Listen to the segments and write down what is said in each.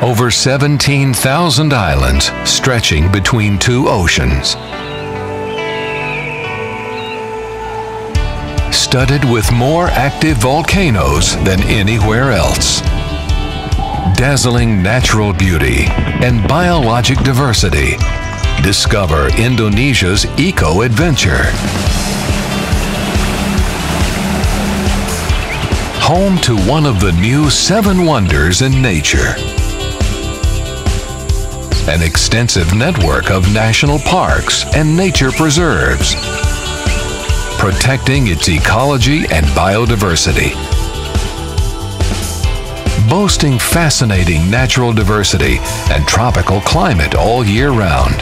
Over 17,000 islands stretching between two oceans. Studded with more active volcanoes than anywhere else. Dazzling natural beauty and biologic diversity. Discover Indonesia's eco-adventure. Home to one of the new 7 wonders in nature. An extensive network of national parks and nature preserves, protecting its ecology and biodiversity. Boasting fascinating natural diversity and tropical climate all year round.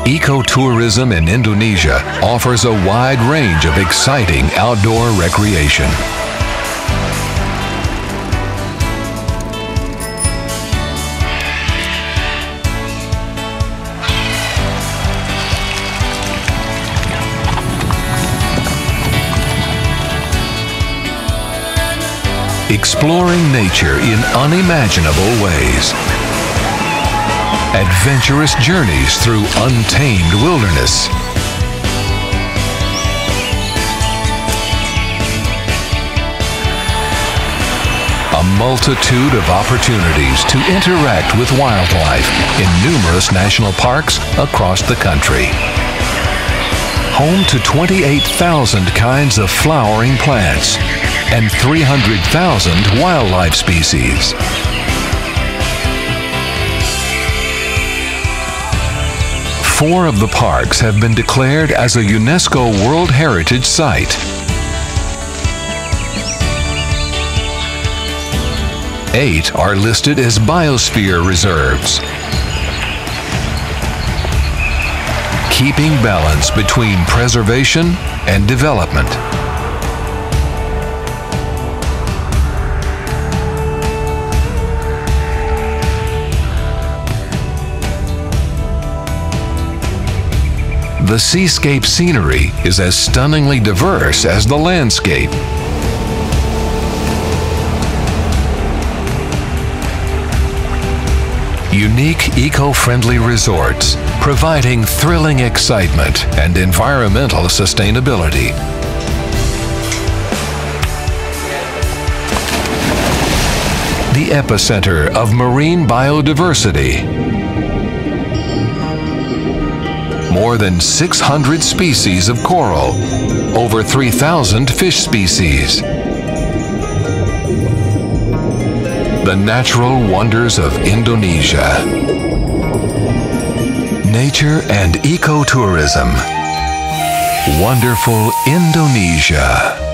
Ecotourism in Indonesia offers a wide range of exciting outdoor recreation. Exploring nature in unimaginable ways. Adventurous journeys through untamed wilderness. A multitude of opportunities to interact with wildlife in numerous national parks across the country. Home to 28,000 kinds of flowering plants and 300,000 wildlife species. 4 of the parks have been declared as a UNESCO World Heritage Site. 8 are listed as biosphere reserves, keeping balance between preservation and development. The seascape scenery is as stunningly diverse as the landscape. Unique eco-friendly resorts, providing thrilling excitement and environmental sustainability. The epicenter of marine biodiversity. More than 600 species of coral, over 3,000 fish species. The natural wonders of Indonesia. Nature and ecotourism. Wonderful Indonesia.